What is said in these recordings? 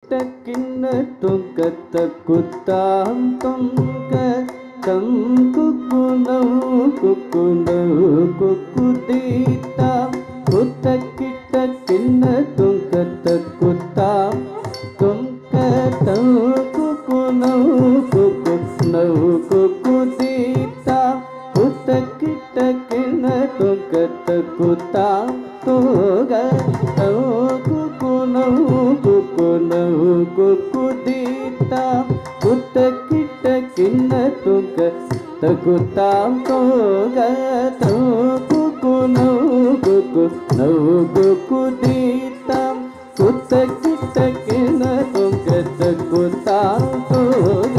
ಟಕ್ಕಿನ್ನ ತೊಂಕತ್ತ ಕುತ್ತಾಂ ತೊಂಕ ಕುಕ್ಕುನವು ಕುಕ್ಕುದೀತ ಕುತ್ತಕ್ಕಿಟ್ಟ ಕಿನ್ನ ತೊಂಕತ್ತ ಕುತ್ತಾಂ ತೊಂಕ ಕುಕ್ಕುನವು ಕುಕ್ಕುದೀತ ಕುತ್ತಕ್ಕಿಟ್ಟ ಕಿನ್ನ ತೊಂಕತ್ತ ಕುತ್ತಾಂ ತೋಗ ಕುಕ್ಕುದೀತ ಕುತ್ತಕ್ಕಿಟ್ಟ ಕಿನ್ನ ತೊಂಕ ತಗುತ್ತಾಂ ತೋಗ ಕುಕ್ಕುದೀತ ಕುತ್ತಕ್ಕಿಟ್ಟ ಕಿನ್ನ ತೊಂಕ ತಗುತ್ತಾಂ ತೋಗ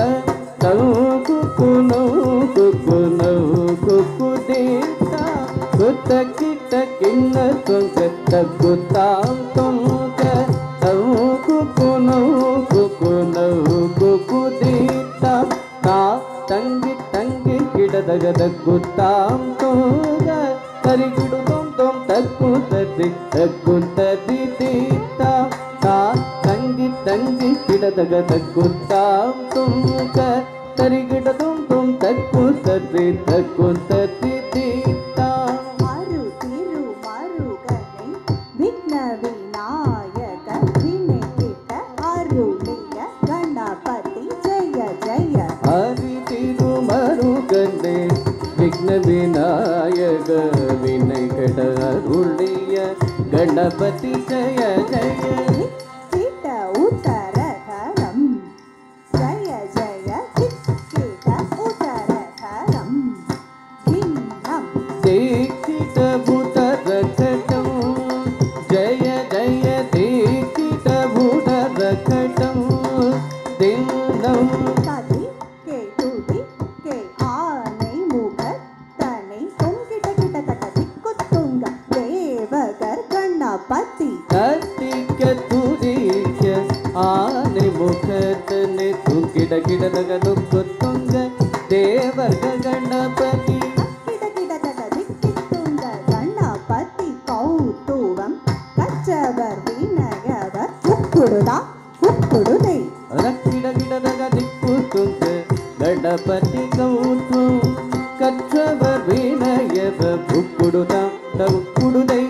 ಕುಕ್ಕುದೀತ ಕುತ್ತಕ್ಕಿಟ್ಟ ಕಿನ್ನ ತೊಂಕ ತಗುತ್ತಾಂ ತೊಂಕ ಕುಕ್ಕುದೀತ ತಂಗಿ ತಂಗಿ ಗಿಡದಗದ ಗುತ್ತಾಂ ತೋಗ ತರಿಗಿಡು ತೊಂ ತಗ್ಗುತ್ತದಿ ತೀತ ತಂಗಿ ತಂಗಿ ಗಿಡದಗದ ಗುತ್ತಾಂ ತೋಗ ತರಿಗಿಡ ತೊಂ ತಗ್ಗುತ್ತದಿ ತೀತ ಮಾರು ತಿರು ಮಾರುಗನೆ ವಿಘ್ನ ವಿನಾಯಕ ವಿನೆಗಿಟ್ಟ ಅರುಳಿಯ ಗಣಪತಿ ಜಯ ಜಯ ಹರಿ ತಿರು ಮರುಗನೆ ವಿಘ್ನ ವಿನಾಯಕ ವಿನಯಗಡ ಅರುಳಿಯ ಗಣಪತಿ ಜಯ ಜಯ ಚಿತ್ತ ಉತ್ತರ ಧರಂ ಜಯ ಜಯ ಚಿತ್ತ ಉತ್ತರ ಧರಂ ಭಿನ್ನಂ ದೀಕ್ಷಿತ ಭೂತರ ಕಟಂ ಜಯ ಜಯ ದೀಕ್ಷಿತ ಭೂತರ ಕಟಂ ದಿನ್ನಂ கதி கே துதி கே ஆனை முக தனை தொங்கிட கிட தக திக்குத்துங்க தேவகர் கணபதி ಕತ್ತಿಕ ತುರಿಕ ಆನೆ ಮುಖತನೆ ತುಕಿಡ ಗಿಡದಗ ನುಕ್ಕುತ್ತುಂಗ ದೇವರ್ಗ ಗಣಪತಿ கிட கிட தக திக்குத்துங்க கணபதி கௌத்துவம் கச்சவர் வினயவர் உக்குடுதா உக்குடுதை ರಕ್ಕಿಡ ಗಿಡದಗ ದಿಕ್ಕುತ್ತುಂಗ ಗಣಪತಿ ಕೌತು ಕಚ್ಚವ ವಿನಯದ ಉಕ್ಕುಡುದ ಉಕ್ಕುಡುದೈ